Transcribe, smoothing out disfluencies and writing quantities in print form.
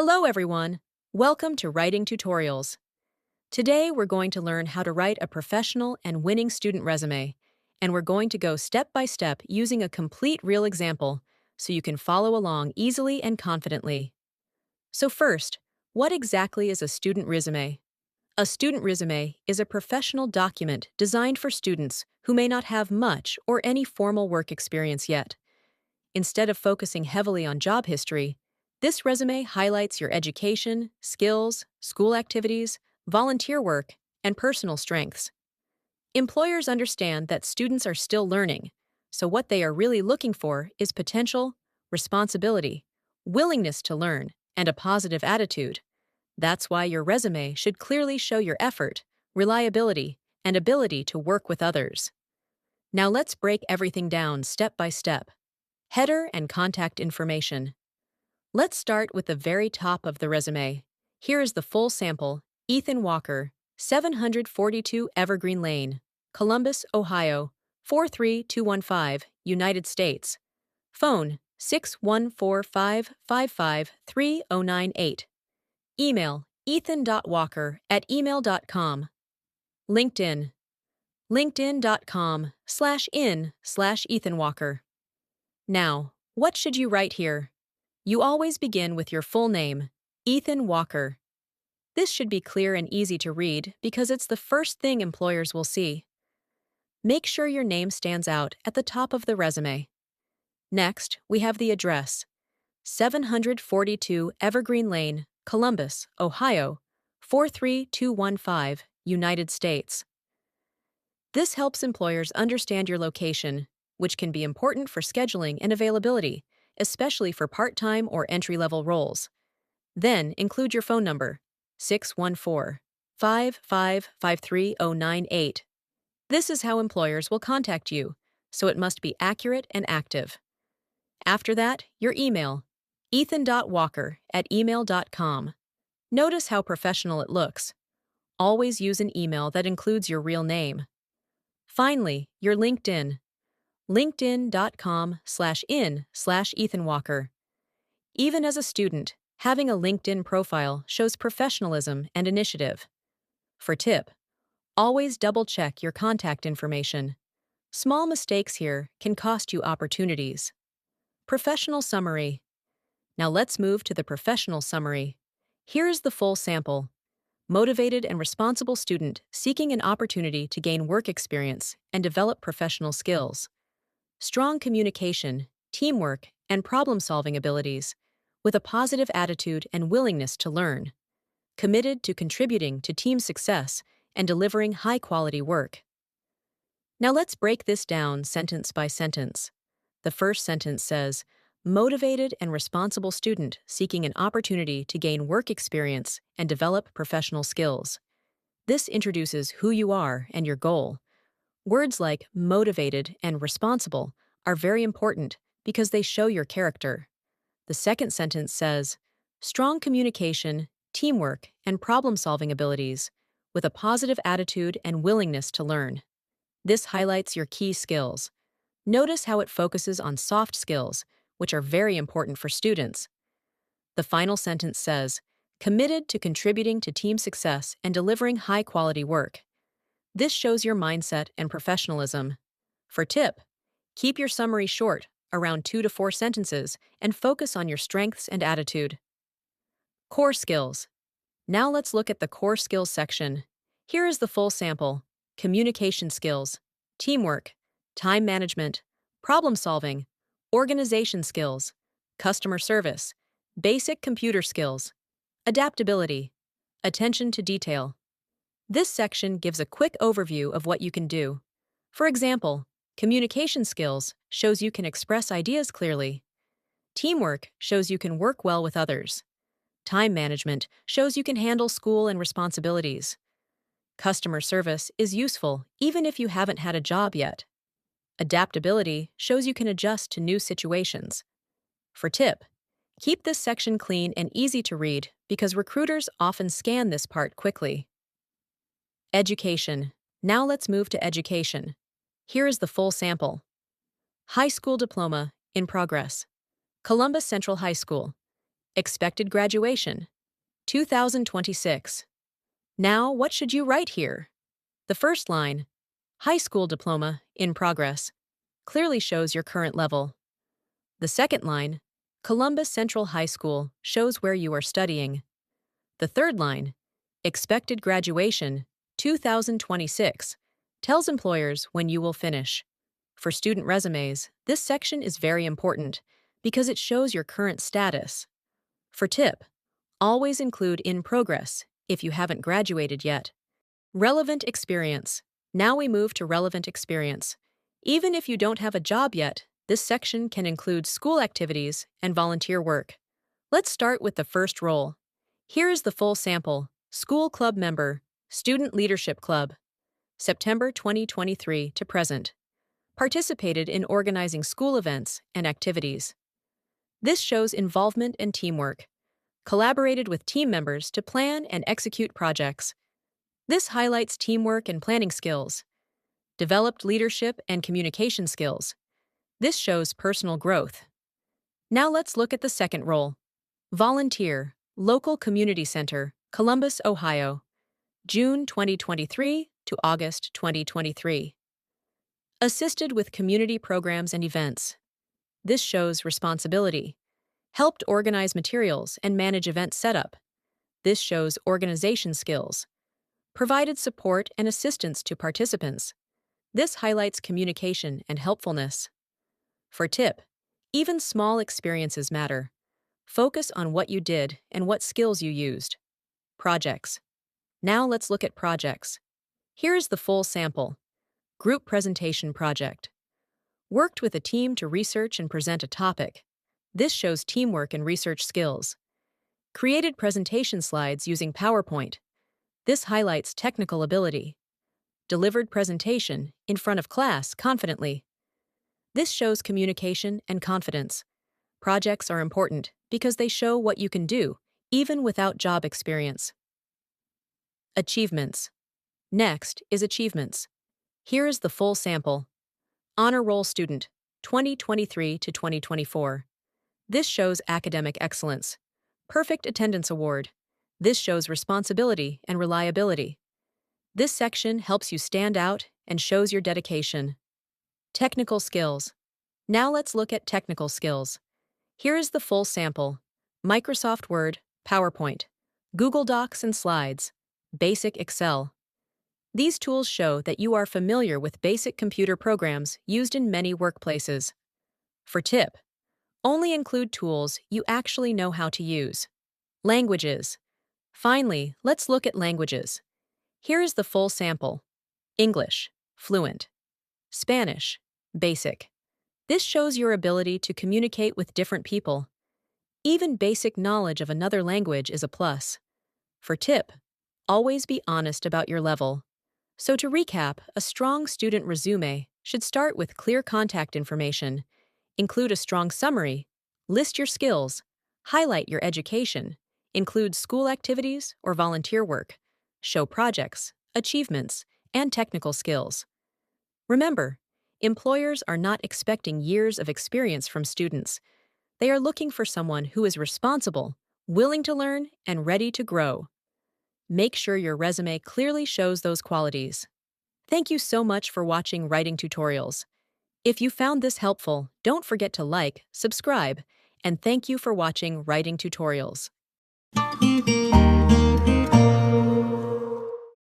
Hello everyone! Welcome to Writing Tutorials. Today we're going to learn how to write a professional and winning student resume, and we're going to go step by step using a complete real example so you can follow along easily and confidently. So first, what exactly is a student resume? A student resume is a professional document designed for students who may not have much or any formal work experience yet. Instead of focusing heavily on job history, this resume highlights your education, skills, school activities, volunteer work, and personal strengths. Employers understand that students are still learning, so what they are really looking for is potential, responsibility, willingness to learn, and a positive attitude. That's why your resume should clearly show your effort, reliability, and ability to work with others. Now let's break everything down step by step. Header and contact information. Let's start with the very top of the resume. Here is the full sample: Ethan Walker, 742 Evergreen Lane, Columbus, Ohio, 43215, United States. Phone 61455530098. Email ethan.walker@email.com. LinkedIn linkedin.com/in/Ethan Walker. Now, what should you write here? You always begin with your full name, Ethan Walker. This should be clear and easy to read because it's the first thing employers will see. Make sure your name stands out at the top of the resume. Next, we have the address: 742 Evergreen Lane, Columbus, Ohio, 43215, United States. This helps employers understand your location, which can be important for scheduling and availability, especially for part-time or entry-level roles. Then include your phone number, 614-5553098. This is how employers will contact you, so it must be accurate and active. After that, your email, ethan.walker@email.com. Notice how professional it looks. Always use an email that includes your real name. Finally, your LinkedIn, linkedin.com/in/Ethan Walker. Even as a student, having a LinkedIn profile shows professionalism and initiative. For tip, always double-check your contact information. Small mistakes here can cost you opportunities. Professional summary. Now let's move to the professional summary. Here is the full sample. Motivated and responsible student seeking an opportunity to gain work experience and develop professional skills. Strong communication, teamwork, and problem-solving abilities, with a positive attitude and willingness to learn. Committed to contributing to team success and delivering high-quality work. Now let's break this down sentence by sentence. The first sentence says, motivated and responsible student seeking an opportunity to gain work experience and develop professional skills. This introduces who you are and your goal. Words like motivated and responsible are very important because they show your character. The second sentence says, strong communication, teamwork, and problem-solving abilities, with a positive attitude and willingness to learn. This highlights your key skills. Notice how it focuses on soft skills, which are very important for students. The final sentence says, committed to contributing to team success and delivering high-quality work. This shows your mindset and professionalism. For tip, keep your summary short, around 2 to 4 sentences, and focus on your strengths and attitude. Core skills. Now let's look at the core skills section. Here is the full sample: communication skills, teamwork, time management, problem solving, organization skills, customer service, basic computer skills, adaptability, attention to detail. This section gives a quick overview of what you can do. For example, communication skills shows you can express ideas clearly. Teamwork shows you can work well with others. Time management shows you can handle school and responsibilities. Customer service is useful even if you haven't had a job yet. Adaptability shows you can adjust to new situations. For tip, keep this section clean and easy to read because recruiters often scan this part quickly. Education. Now let's move to education. Here is the full sample. High school diploma, in progress. Columbus Central High School. Expected graduation, 2026. Now, what should you write here? The first line, high school diploma, in progress, clearly shows your current level. The second line, Columbus Central High School, shows where you are studying. The third line, expected graduation, 2026, tells employers when you will finish. For student resumes, this section is very important because it shows your current status. For tip, always include in progress if you haven't graduated yet. Relevant experience. Now we move to relevant experience. Even if you don't have a job yet, this section can include school activities and volunteer work. Let's start with the first role. Here is the full sample. School club member, Student Leadership Club, September 2023 to present. Participated in organizing school events and activities. This shows involvement and teamwork. Collaborated with team members to plan and execute projects. This highlights teamwork and planning skills. Developed leadership and communication skills. This shows personal growth. Now let's look at the second role. Volunteer, Local Community Center, Columbus, Ohio, June 2023 to August 2023. Assisted with community programs and events. This shows responsibility. Helped organize materials and manage event setup. This shows organization skills. Provided support and assistance to participants. This highlights communication and helpfulness. For tip, even small experiences matter. Focus on what you did and what skills you used. Projects. Now let's look at projects. Here is the full sample. Group presentation project. Worked with a team to research and present a topic. This shows teamwork and research skills. Created presentation slides using PowerPoint. This highlights technical ability. Delivered presentation in front of class confidently. This shows communication and confidence. Projects are important because they show what you can do, even without job experience. Achievements. Next is achievements. Here is the full sample. Honor Roll Student, 2023 to 2024. This shows academic excellence. Perfect Attendance Award. This shows responsibility and reliability. This section helps you stand out and shows your dedication. Technical skills. Now let's look at technical skills. Here is the full sample. Microsoft Word, PowerPoint, Google Docs and Slides, Basic Excel. These tools show that you are familiar with basic computer programs used in many workplaces. For tip, only include tools you actually know how to use. Languages. Finally, let's look at languages. Here is the full sample. English, fluent. Spanish, basic. This shows your ability to communicate with different people. Even basic knowledge of another language is a plus. For tip, always be honest about your level. So to recap, a strong student resume should start with clear contact information, include a strong summary, list your skills, highlight your education, include school activities or volunteer work, show projects, achievements, and technical skills. Remember, employers are not expecting years of experience from students. They are looking for someone who is responsible, willing to learn, and ready to grow. Make sure your resume clearly shows those qualities. Thank you so much for watching writing tutorials. If you found this helpful, don't forget to like, subscribe, and thank you for watching writing tutorials.